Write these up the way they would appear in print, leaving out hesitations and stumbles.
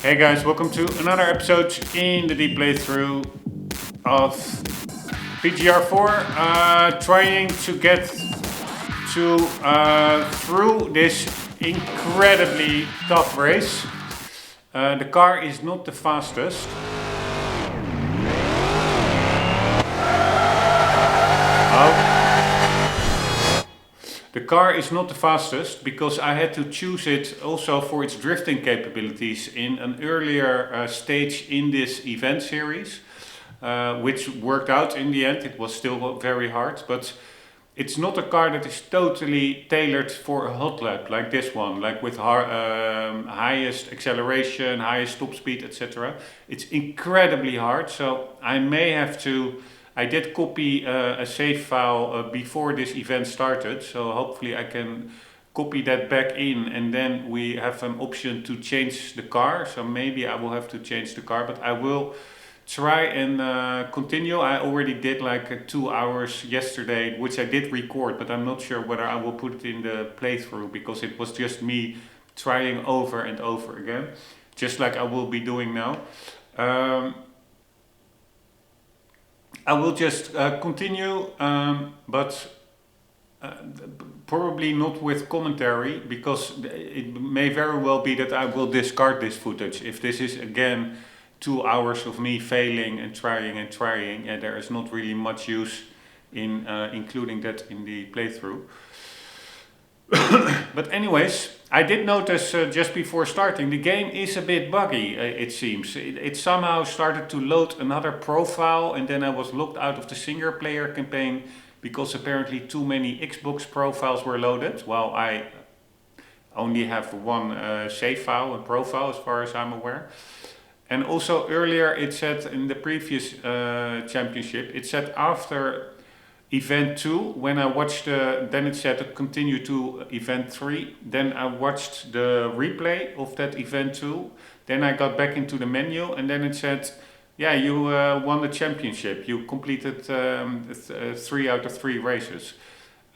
Hey guys, welcome to another episode in the deep playthrough of PGR4. Trying to get through this incredibly tough race. The car is not the fastest. The car is not the fastest because I had to choose it also for its drifting capabilities in an earlier stage in this event series, which worked out in the end. It was still very hard, but it's not a car that is totally tailored for a Hotlap like this one, like with highest acceleration, highest top speed, etc. It's incredibly hard, so I may have to. I did copy a save file before this event started, so hopefully I can copy that back in, and then we have an option to change the car. So maybe I will have to change the car, but I will try and continue. I already did like 2 hours yesterday, which I did record, but I'm not sure whether I will put it in the playthrough because it was just me trying over and over again, just like I will be doing now. I will just continue, but probably not with commentary, because it may very well be that I will discard this footage. If this is again 2 hours of me failing and trying, and there is not really much use in including that in the playthrough. But anyways, I did notice just before starting, the game is a bit buggy, it seems. It somehow started to load another profile, and then I was locked out of the single player campaign because apparently too many Xbox profiles were loaded, while I only have one save file and profile as far as I'm aware. And also earlier it said in the previous championship, it said after event 2, when I watched then it said to continue to event 3, then I watched the replay of that event 2, then I got back into the menu, and then it said, yeah, you won the championship, you completed 3 out of 3 races.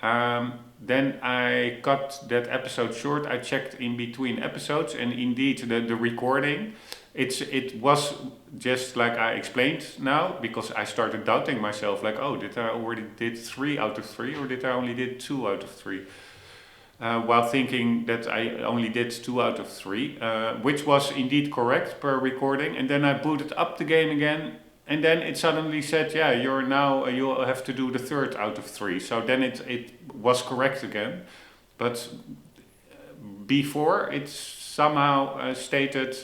Then I cut that episode short. I checked in between episodes, and indeed the recording, it was just like I explained now, because I started doubting myself, like, oh, did I already did 3 out of 3, or did I only did 2 out of 3? While thinking that I only did 2 out of 3, which was indeed correct per recording. And then I booted up the game again, and then it suddenly said, yeah, you're now, you'll have to do the 3rd out of 3. So then it was correct again. But before, it's somehow stated,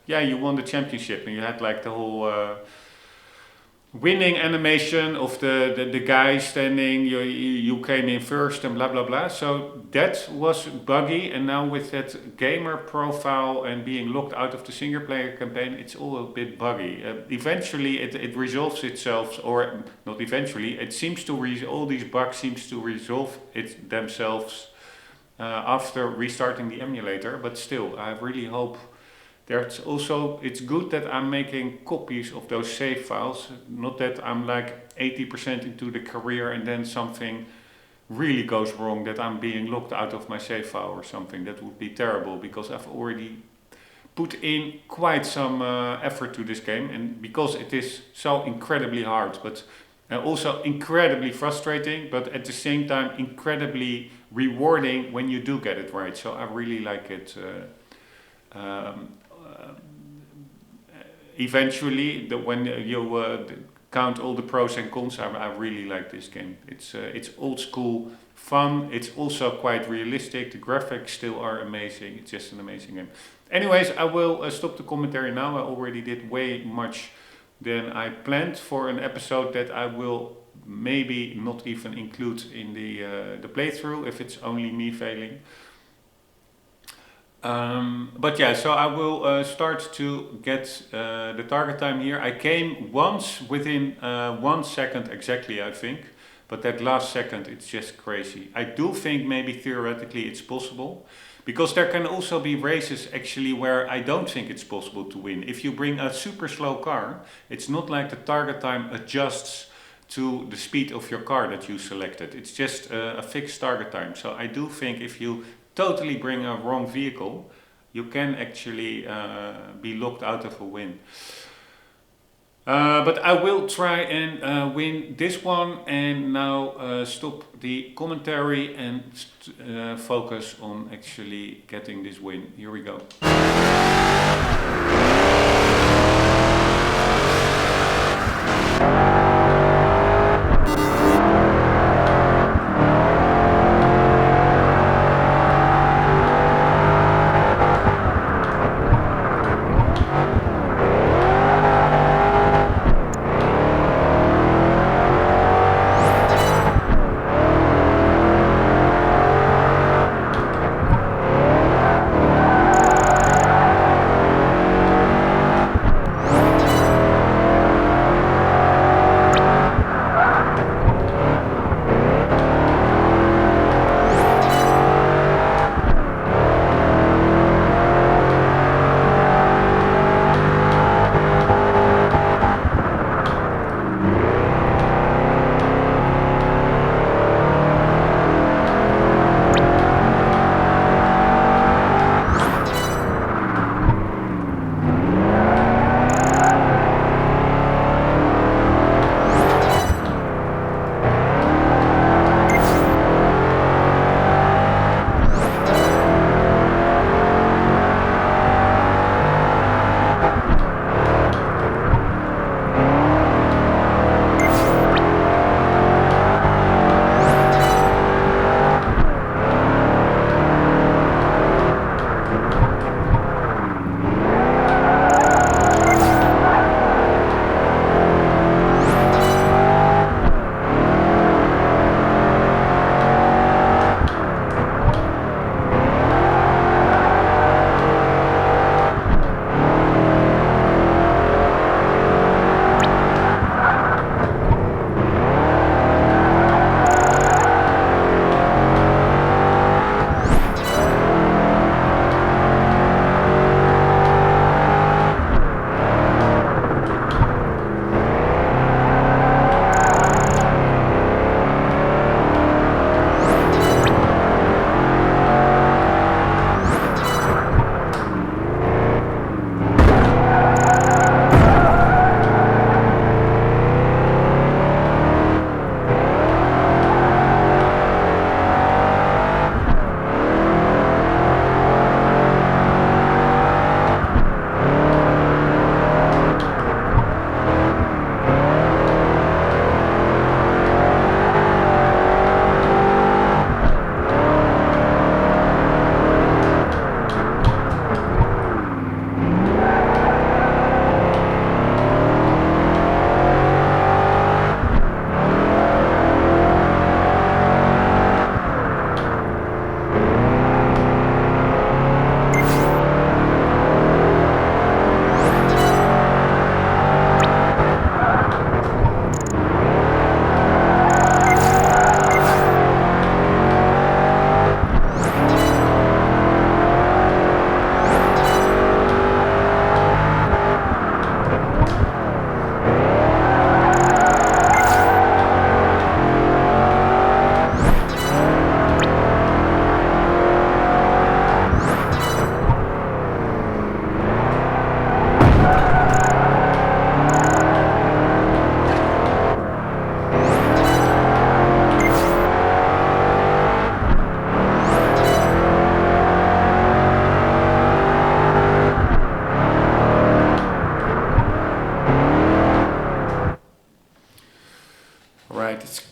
yeah, you won the championship, and you had like the whole winning animation of the guy standing, you came in first and blah blah blah. So that was buggy, and now with that gamer profile and being locked out of the single player campaign, it's all a bit buggy. Eventually it resolves itself, or not eventually, it seems to all these bugs seems to resolve it themselves after restarting the emulator. But still, I really hope it's good that I'm making copies of those save files, not that I'm like 80% into the career and then something really goes wrong, that I'm being locked out of my save file or something. That would be terrible, because I've already put in quite some effort to this game, and because it is so incredibly hard, but also incredibly frustrating, but at the same time incredibly rewarding when you do get it right. So I really like it. Eventually, when you count all the pros and cons, I really like this game. It's old school fun. It's also quite realistic. The graphics still are amazing. It's just an amazing game. Anyways, I will stop the commentary now. I already did way much than I planned for an episode that I will maybe not even include in the playthrough if it's only me failing. But yeah, so I will start to get the target time here. I came once within 1 second exactly, I think, but that last second, it's just crazy. I do think maybe theoretically it's possible, because there can also be races actually where I don't think it's possible to win. If you bring a super slow car, it's not like the target time adjusts to the speed of your car that you selected. It's just a fixed target time. So I do think if you totally bring a wrong vehicle, you can actually be locked out of a win. But I will try and win this one, and now stop the commentary and focus on actually getting this win. Here we go.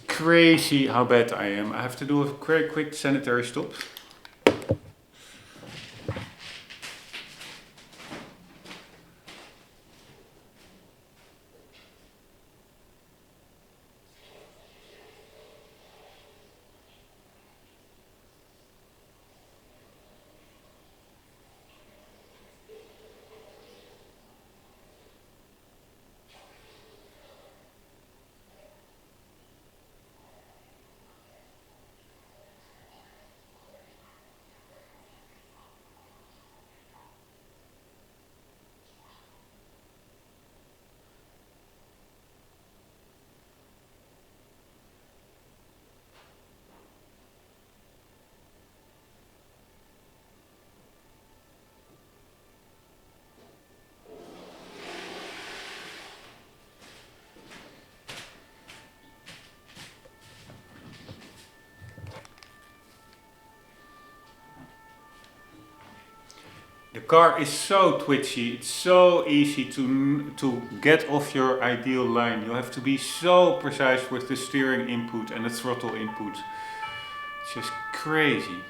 Crazy how bad I am. I have to do a very quick sanitary stop. car is so twitchy. It's so easy to get off your ideal line. You have to be so precise with the steering input and the throttle input. It's just crazy.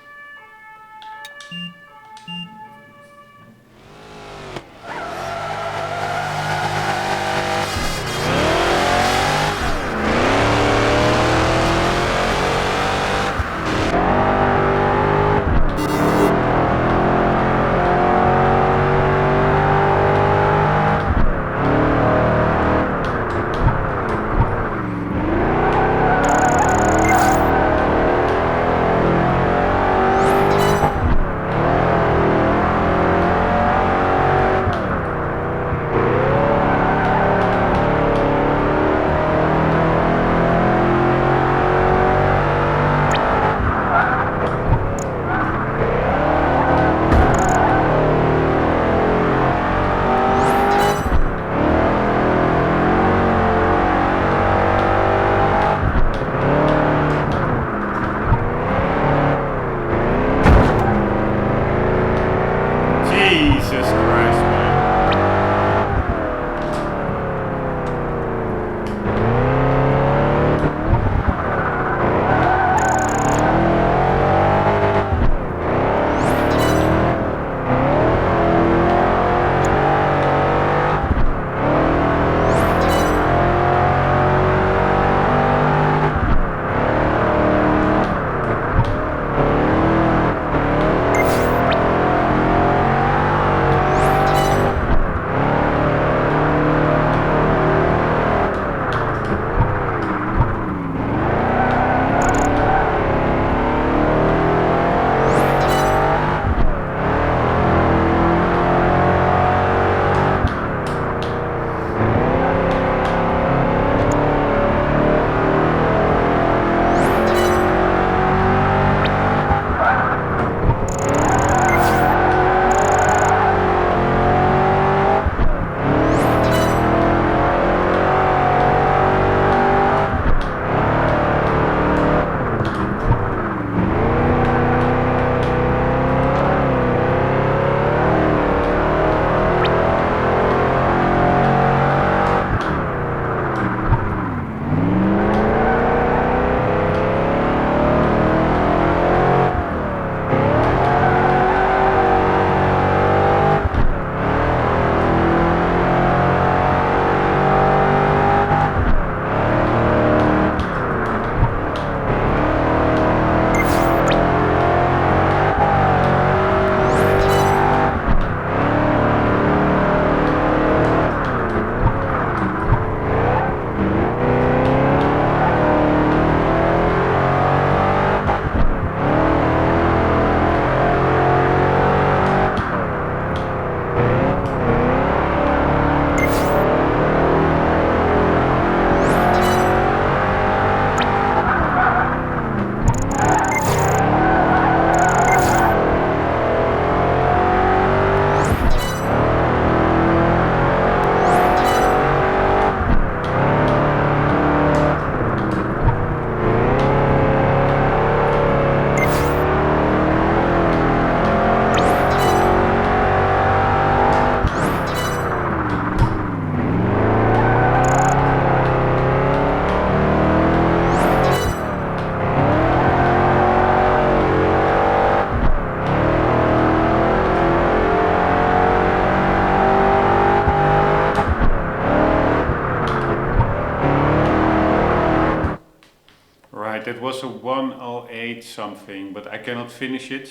It was a 108 something, but I cannot finish it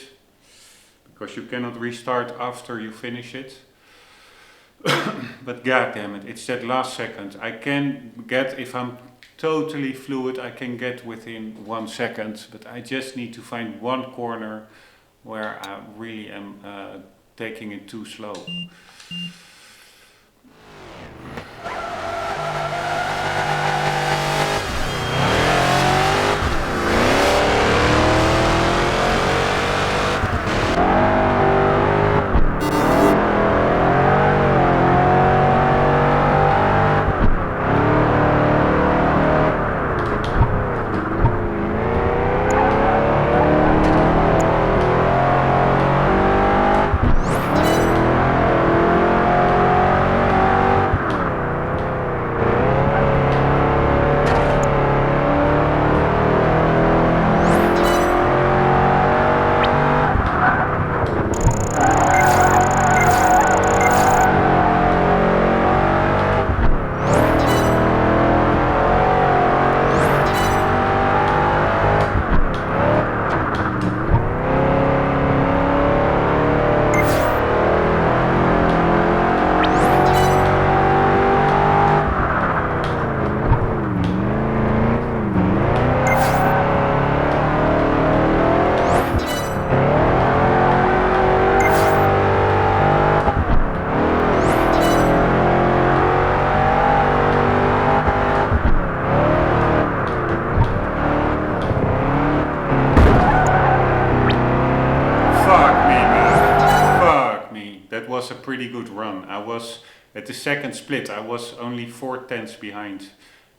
because you cannot restart after you finish it. But goddammit, it's that last second. I can get, if I'm totally fluid, I can get within 1 second, but I just need to find one corner where I really am taking it too slow. was a pretty good run. I was at the second split, I was only 4 tenths behind.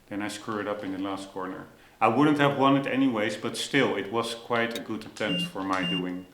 Then I screwed up in the last corner. I wouldn't have won it anyways, but still, it was quite a good attempt for my doing.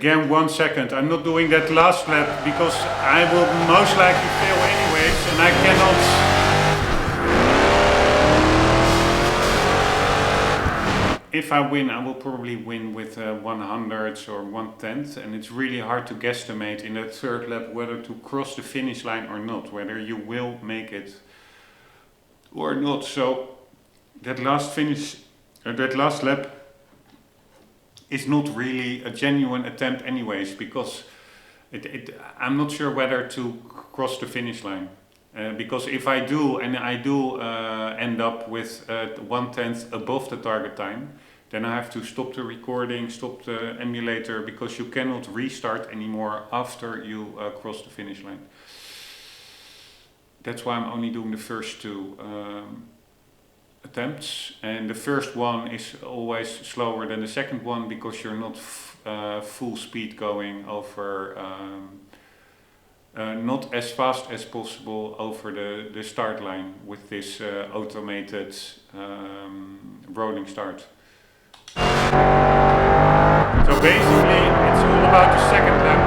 Again, 1 second. I'm not doing that last lap because I will most likely fail anyways, and I cannot. If I win, I will probably win with 100 or 1/10, and it's really hard to guesstimate in that third lap whether to cross the finish line or not, whether you will make it or not. So that last lap is not really a genuine attempt anyways, because I'm not sure whether to cross the finish line. Because if I do, and I do end up with 1/10 above the target time, then I have to stop the recording, stop the emulator, because you cannot restart anymore after you cross the finish line. That's why I'm only doing the first 2 attempts, and the first one is always slower than the second one because you're not full speed going over. Not as fast as possible over the start line with this automated rolling start. So basically it's all about the second lap.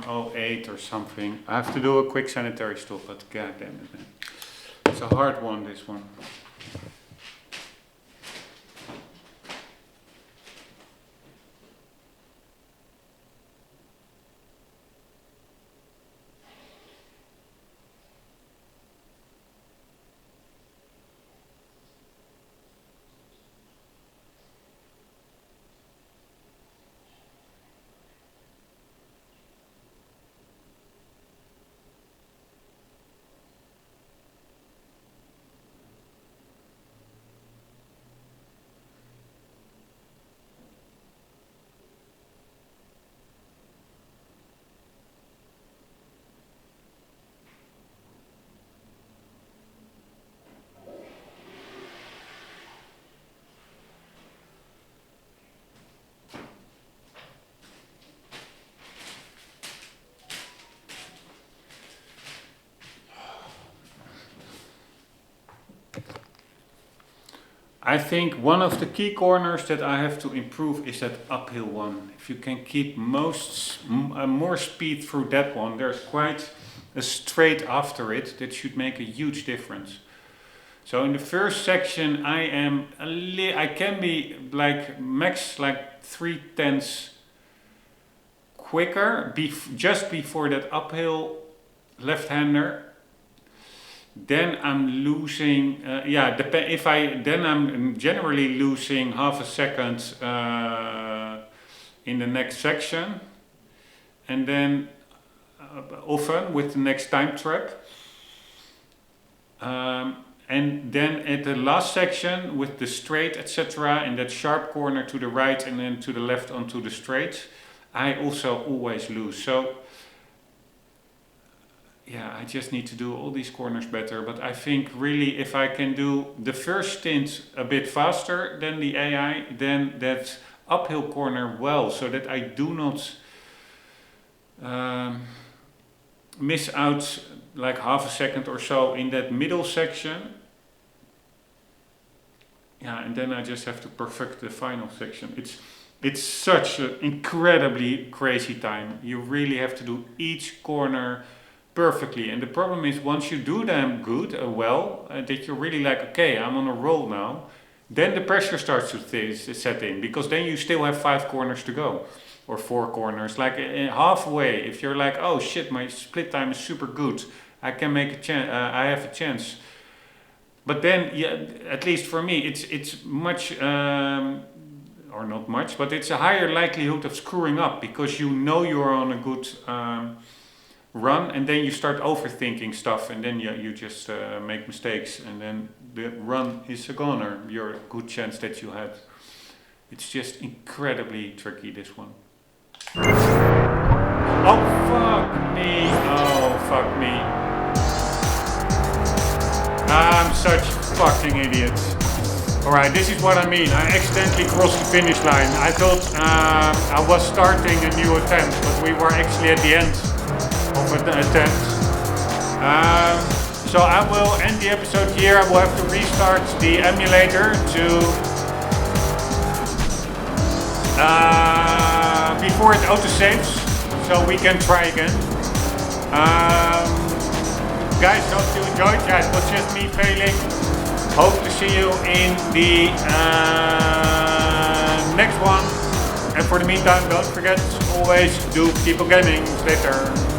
108 or something. I have to do a quick sanitary stop, but god damn it, man. It's a hard one, this one. I think one of the key corners that I have to improve is that uphill one. If you can keep more speed through that one, there's quite a straight after it that should make a huge difference. So in the first section I can be like max like 3/10 quicker just before that uphill left-hander. Then I'm losing, then I'm generally losing half a second in the next section, and then often with the next time trap. And then at the last section with the straight, etc., and that sharp corner to the right and then to the left onto the straight, I also always lose. So yeah, I just need to do all these corners better. But I think really if I can do the first stint a bit faster than the AI, then that uphill corner well, so that I do not miss out like half a second or so in that middle section. Yeah, and then I just have to perfect the final section. It's such an incredibly crazy time. You really have to do each corner perfectly. And the problem is once you do them good, that you're really like, okay, I'm on a roll now, then the pressure starts to set in, because then you still have 5 corners to go. Or 4 corners. Like halfway, if you're like, oh shit, my split time is super good, I can make a chance, I have a chance. But then, yeah, at least for me, it's much, or not much, but it's a higher likelihood of screwing up, because you know you're on a good run, and then you start overthinking stuff, and then you just make mistakes, and then the run is a goner, your good chance that you had. It's just incredibly tricky, this one. Oh fuck me, oh fuck me. I'm such fucking idiot. Alright, this is what I mean. I accidentally crossed the finish line. I thought I was starting a new attempt, but we were actually at the end of an attempt. So I will end the episode here. I will have to restart the emulator to before it auto-saves, so we can try again. Guys, hope you enjoyed. Yeah, it was just me failing. Hope to see you in the next one. And for the meantime, don't forget, always do keep on gaming. Later.